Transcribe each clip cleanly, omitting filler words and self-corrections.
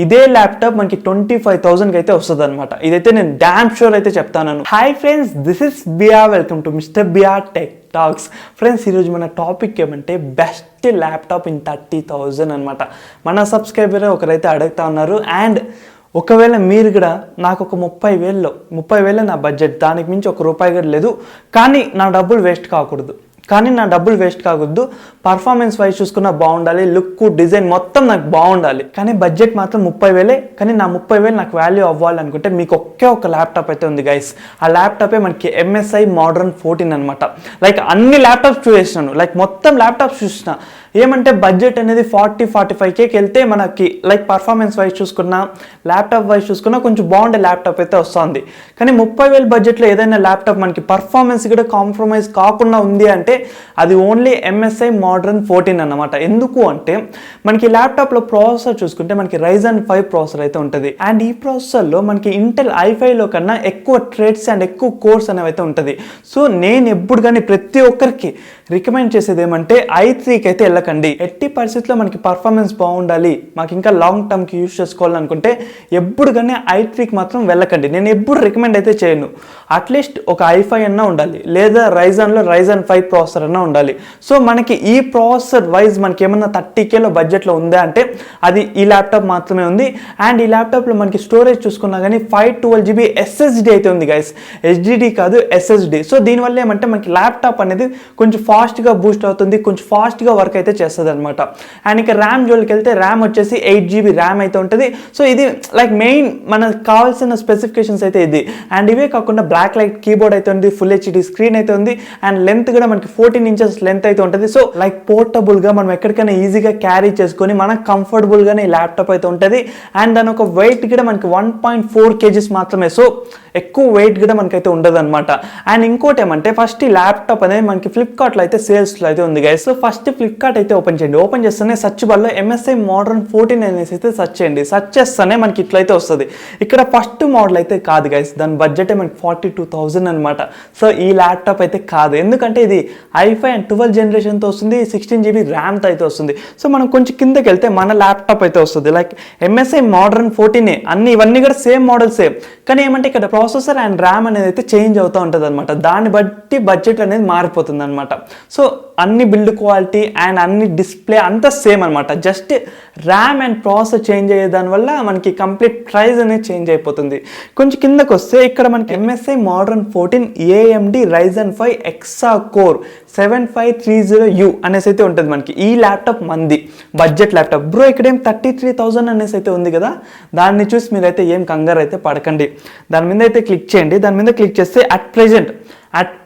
ఇదే ల్యాప్టాప్ మనకి 25,000కి అయితే వస్తుంది అనమాట. ఇదైతే నేను డామ్ షూర్ అయితే చెప్తాను. Hi friends, this is Biya, welcome to mister Biya tech talks. Friends, ఈరోజు మన టాపిక్ ఏమంటే బెస్ట్ ల్యాప్టాప్ ఇన్ 30,000 అనమాట. మన సబ్స్క్రైబర్ ఒకరైతే అడుగుతా ఉన్నారు. అండ్ ఒకవేళ మీరు కూడా నాకు ఒక 30,000 నా బడ్జెట్, దానికి మించి ₹1 కూడా లేదు, కానీ నా డబ్బులు వేస్ట్ కాకూడదు, పర్ఫార్మెన్స్ వైజ్ చూసుకున్నా బాగుండాలి, లుక్ డిజైన్ మొత్తం నాకు బాగుండాలి, కానీ బడ్జెట్ మాత్రం 30,000, కానీ నా 30,000 నాకు వాల్యూ అవ్వాలనుకుంటే మీకు ఒక ల్యాప్టాప్ అయితే ఉంది గైస్. ఆ ల్యాప్టాపే మనకి MSI Modern 14 అనమాట. లైక్ అన్ని ల్యాప్టాప్స్ చూసేసినాను, లైక్ మొత్తం ల్యాప్టాప్స్ చూసిన. ఏమంటే బడ్జెట్ అనేది 40-45Kకి వెళ్తే మనకి లైక్ పర్ఫార్మెన్స్ వైజ్ చూసుకున్నా, ల్యాప్టాప్ వైజ్ చూసుకున్నా కొంచెం బాగుండే ల్యాప్టాప్ అయితే వస్తుంది. కానీ 30,000 బడ్జెట్లో ఏదైనా ల్యాప్టాప్ మనకి పర్ఫార్మెన్స్ కూడా కాంప్రమైజ్ కాకుండా ఉంది అంటే అది ఓన్లీ MSI Modern 14 అన్నమాట. ఎందుకు అంటే మనకి ల్యాప్టాప్లో ప్రాసెసర్ చూసుకుంటే మనకి Ryzen 5 ప్రాసెసర్ అయితే ఉంటుంది. అండ్ ఈ ప్రాసెసర్లో మనకి ఇంటెల్ i5లో కన్నా ఎక్కువ థ్రెడ్స్ అండ్ ఎక్కువ కోర్స్ అనేవి అయితే ఉంటుంది. సో నేను ఎప్పుడు కానీ ప్రతి ఒక్కరికి రికమెండ్ చేసేది ఏమంటే i3కి అయితే వెళ్ళకండి. ఎట్టి పరిస్థితుల్లో మనకి పర్ఫార్మెన్స్ బాగుండాలి, మాకు ఇంకా లాంగ్ టర్మ్కి యూజ్ చేసుకోవాలనుకుంటే ఎప్పుడు కానీ i3కి మాత్రం వెళ్ళకండి. నేను ఎప్పుడు రికమెండ్ అయితే చేయను. అట్లీస్ట్ ఒక i5 అన్నా ఉండాలి, లేదా Ryzen 5 ప్రాసెసర్ అన్నా ఉండాలి. సో మనకి ఈ ప్రాసెసర్ వైజ్ మనకి ఏమన్నా 30Kలో బడ్జెట్లో ఉందా అంటే అది ఈ ల్యాప్టాప్ మాత్రమే ఉంది. అండ్ ఈ ల్యాప్టాప్లో మనకి స్టోరేజ్ చూసుకున్నా కానీ 512GB SSD అయితే ఉంది గైస్. HDD కాదు, SSD. సో దీనివల్ల ఏమంటే మనకి ల్యాప్టాప్ అనేది కొంచెం ఫాస్ట్గా బూస్ట్ అవుతుంది, కొంచెం ఫాస్ట్గా వర్క్ అయితే చేస్తుంది అనమాట. అండ్ ఇక ర్యామ్ జోలికి వెళ్తే ర్యామ్ వచ్చేసి 8GB ర్యామ్ అయితే ఉంటుంది. సో ఇది లైక్ మెయిన్ మనకు కావాల్సిన స్పెసిఫికేషన్స్ అయితే ఇది. అండ్ ఇవే కాకుండా బ్లాక్ లైట్ కీబోర్డ్ అయితే ఉంది, ఫుల్ HD స్క్రీన్ అయితే ఉంది. అండ్ లెంత్ కూడా మనకి 14 inches లెంత్ అయితే ఉంటుంది. సో లైక్ పోర్టబుల్గా మనం ఎక్కడికైనా ఈజీగా క్యారీ చేసుకొని మనకు కంఫర్టబుల్గానే ఈ ల్యాప్టాప్ అయితే ఉంటుంది. అండ్ దాని ఒక వెయిట్ కూడా మనకి 1.4 kgs మాత్రమే. సో ఎక్కువ వెయిట్ కూడా మనకైతే ఉండదు అనమాట. అండ్ ఇంకోటి ఏమంటే ఫస్ట్ ఈ ల్యాప్టాప్ అనేది మనకి ఫ్లిప్కార్ట్లో అయితే సేల్స్లో అయితే ఉంది గైస్. సో ఫస్ట్ ఫ్లిప్కార్ట్ అయితే ఓపెన్ చేయండి. ఓపెన్ చేస్తేనే సర్చ్ బార్లో MSI Modern 14 అనేసి అయితే సర్చ్ చేయండి. సర్చ్ చేస్తేనే మనకి ఇట్లయితే వస్తుంది. ఇక్కడ ఫస్ట్ మోడల్ అయితే కాదు గైస్, దాని బడ్జెట్ మనకి 42,000 అనమాట. సో ఈ ల్యాప్టాప్ అయితే కాదు, ఎందుకంటే ఇది i5 అండ్ 12 జనరేషన్తో వస్తుంది, 16GB ర్యామ్తో అయితే వస్తుంది. సో మనం కొంచెం కిందకి వెళ్తే మన ల్యాప్టాప్ అయితే వస్తుంది. లైక్ MSI Modern 14 ఇవన్నీ కూడా సేమ్ మోడల్సే, కానీ ఏమంటే ఇక్కడ ప్రాసెసర్ అండ్ ర్యామ్ అనేది అయితే చేంజ్ అవుతూ ఉంటుంది అనమాట. దాన్ని బట్టి బడ్జెట్ అనేది మారిపోతుంది అనమాట. సో అన్ని బిల్డ్ క్వాలిటీ అండ్ అన్ని డిస్ప్లే అంతా సేమ్ అనమాట. Just RAM and processor change అయ్యే దానివల్ల మనకి కంప్లీట్ ప్రైస్ అనేది చేంజ్ అయిపోతుంది. కొంచెం కిందకు వస్తే ఇక్కడ మనకి MSI Modern 14 AMD Ryzen 5 Exa Core 7530U అనేసి అయితే ఉంటుంది మనకి. ఈ ల్యాప్టాప్ మంది బడ్జెట్ ల్యాప్టాప్ బ్రో. ఇక్కడేం 33,000 అనేసి అయితే ఉంది కదా, దాన్ని చూసి మీరైతే ఏం కంగారు అయితే పడకండి. దాని మీద అయితే క్లిక్ చేయండి. దాని మీద క్లిక్ చేస్తే అట్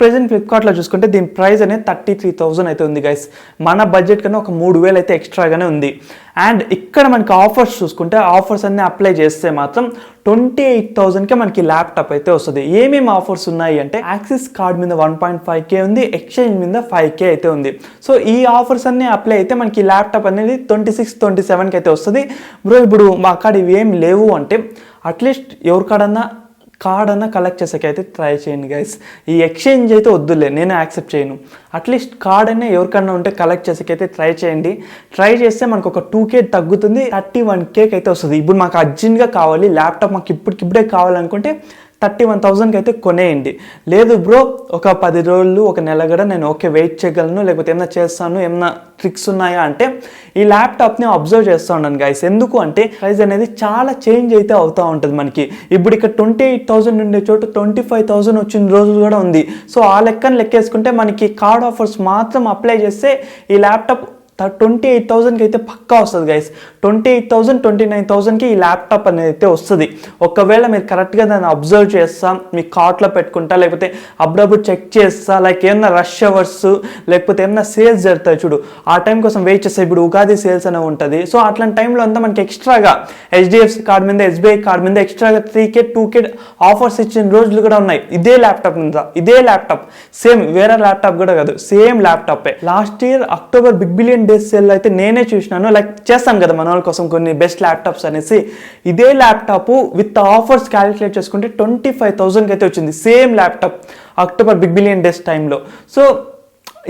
ప్రెజెంట్ ఫ్లిప్కార్ట్లో చూసుకుంటే దీని ప్రైస్ అనేది 33,000 అయితే ఉంది గైస్. మన బడ్జెట్ కన్నా ఒక 3,000 అయితే ఎక్స్ట్రాగానే ఉంది. అండ్ ఇక్కడ మనకి ఆఫర్స్ చూసుకుంటే ఆఫర్స్ అన్నీ అప్లై చేస్తే మాత్రం 28,000కే మనకి ల్యాప్టాప్ అయితే వస్తుంది. ఏమేమి ఆఫర్స్ ఉన్నాయి అంటే యాక్సిస్ కార్డ్ మీద 1.5K ఉంది, ఎక్స్చేంజ్ మీద 5K అయితే ఉంది. సో ఈ ఆఫర్స్ అన్నీ అప్లై అయితే మనకి ల్యాప్టాప్ అనేది 26-27కి అయితే వస్తుంది. బ్రో ఇప్పుడు మా కాడ ఇవి ఏం లేవు అంటే అట్లీస్ట్ ఎవరికాడన్నా కార్డ్ అన్న కలెక్ట్ చేసేకైతే ట్రై చేయండి గైస్. ఈ ఎక్స్చేంజ్ అయితే వద్దులే, నేను యాక్సెప్ట్ చేయను. అట్లీస్ట్ కార్డ్ అనే ఎవరికన్నా ఉంటే కలెక్ట్ చేసేకైతే ట్రై చేయండి. ట్రై చేస్తే మనకు ఒక 2K తగ్గుతుంది, 31Kకి అయితే వస్తుంది. ఇప్పుడు మాకు అర్జెంట్గా కావాలి ల్యాప్టాప్, మాకు ఇప్పుడే కావాలనుకుంటే 31,000కి అయితే కొనేయండి. లేదు బ్రో ఒక 10 రోజులు ఒక నెల కూడా నేను వెయిట్ చేయగలను, లేకపోతే ఏమన్నా చేస్తాను, ఏమన్నా ట్రిక్స్ ఉన్నాయా అంటే ఈ ల్యాప్టాప్ని అబ్జర్వ్ చేస్తూ ఉన్నాను గైస్. ఎందుకు అంటే ప్రైస్ అనేది చాలా చేంజ్ అయితే అవుతూ ఉంటుంది మనకి. ఇప్పుడు ఇక్కడ 28,000 ఉండే చోటు 25,000 వచ్చిన రోజులు కూడా ఉంది. సో ఆ లెక్కేసుకుంటే మనకి కార్డ్ ఆఫర్స్ మాత్రం అప్లై చేస్తే ఈ ల్యాప్టాప్ 28,000కి అయితే పక్కా వస్తుంది గైస్. 28,000-29,000కి ఈ ల్యాప్టాప్ అనేది అయితే వస్తుంది. ఒకవేళ మీరు కరెక్ట్గా దాన్ని అబ్జర్వ్ చేస్తా, మీ కార్ట్లో పెట్టుకుంటా, లేకపోతే అప్పుడప్పుడు చెక్ చేస్తా, లైక్ ఏమన్నా రష్ అవర్స్ లేకపోతే ఏమన్నా సేల్స్ జరుగుతాయి చూడు, ఆ టైం కోసం వెయిట్ చేస్తే ఇప్పుడు ఉగాది సేల్స్ అనేవి ఉంటుంది. సో అట్లాంటి టైంలో అంతా మనకి ఎక్స్ట్రాగా HDFC కార్డ్ మీద, SBI కార్డ్ మీద ఎక్స్ట్రాగా 3K 2K ఆఫర్స్ ఇచ్చిన రోజులు కూడా ఉన్నాయి. ఇదే ల్యాప్టాప్ మీద, ఇదే ల్యాప్టాప్ సేమ్, వేరే ల్యాప్టాప్ కూడా కాదు, సేమ్ ల్యాప్టాపే. Last year October big billion days sale అయితే నేనే చూసినాను. లైక్ చేస్తాం కదా మన వాళ్ళ కోసం కొన్ని బెస్ట్ ల్యాప్టాప్స్ అనేసి. ఇదే ల్యాప్టాప్ విత్ ఆఫర్స్ క్యాలిక్యులేట్ చేసుకుంటే 25,000కి అయితే వచ్చింది same laptop October big billion days టైంలో. సో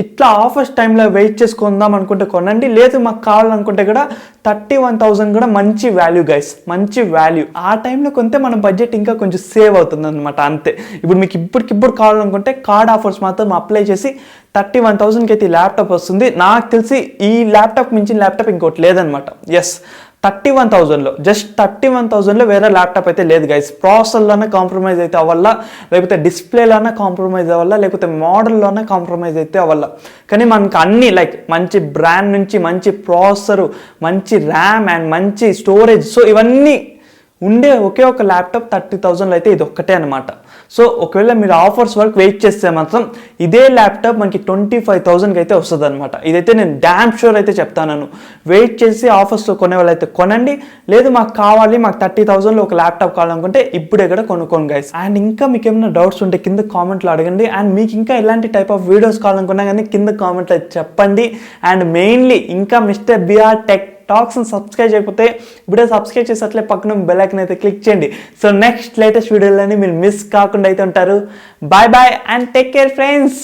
ఇట్లా ఆఫర్స్ టైంలో వెయిట్ చేసుకుందాం అనుకుంటే కొనండి, లేదు మాకు కావాలనుకుంటే కూడా 31,000 కూడా మంచి వాల్యూ గైస్, మంచి వాల్యూ. ఆ టైంలో కొంటే మన బడ్జెట్ ఇంకా కొంచెం సేవ్ అవుతుంది అనమాట, అంతే. ఇప్పుడు మీకు ఇప్పటికిప్పుడు కావాలనుకుంటే కార్డ్ ఆఫర్స్ మాత్రం అప్లై చేసి 31,000కి అయితే ఈ ల్యాప్టాప్ వస్తుంది. నాకు తెలిసి ఈ ల్యాప్టాప్ మించిన ల్యాప్టాప్ ఇంకోటి లేదనమాట. ఎస్, 31,000లో, జస్ట్ 31,000లో వేరే ల్యాప్టాప్ అయితే లేదు గైస్. ప్రాసెసర్లోనే కాంప్రమైజ్ అయితే అవ్వాలా, లేకపోతే డిస్ప్లేలోనే కాంప్రమైజ్ అవ్వాలా, లేకపోతే మోడల్లోనే కాంప్రమైజ్ అయితే అవ్వాలా. కానీ మనకు అన్ని లైక్ మంచి బ్రాండ్ నుంచి మంచి ప్రాసెసర్, మంచి ర్యామ్ అండ్ మంచి స్టోరేజ్, సో ఇవన్నీ ఉండే ఒకే ఒక ల్యాప్టాప్ 30,000లో అయితే ఇది ఒక్కటే అనమాట. సో ఒకవేళ మీరు ఆఫర్స్ వరకు వెయిట్ చేస్తే మాత్రం ఇదే ల్యాప్టాప్ మనకి 25,000కి అయితే వస్తుంది అనమాట. ఇదైతే నేను డ్యామ్ షూర్ అయితే చెప్తాను. వెయిట్ చేసి ఆఫర్స్లో కొనే వాళ్ళు అయితే కొనండి, లేదు మాకు కావాలి, మాకు 30,000లో ఒక ల్యాప్టాప్ కావాలనుకుంటే ఇప్పుడే కూడా కొనుక్కోండి గైస్. అండ్ ఇంకా మీకు ఏమైనా డౌట్స్ ఉంటే కింద కామెంట్లో అడగండి. అండ్ మీకు ఇంకా ఎలాంటి టైప్ ఆఫ్ వీడియోస్ కావాలనుకున్నా కానీ కింద కామెంట్లో చెప్పండి. అండ్ మెయిన్లీ ఇంకా మిస్టర్ బిఆర్ టెక్ టాక్స్ని సబ్స్క్రైబ్ చేయకపోతే ఇప్పుడే సబ్స్క్రైబ్ చేసి అట్లే పక్కన బెల్ ఐకాన్ అయితే క్లిక్ చేయండి. సో నెక్స్ట్ లేటెస్ట్ వీడియోలని మీరు మిస్ కాకుండా అయితే ఉంటారు. Bye bye and take care friends.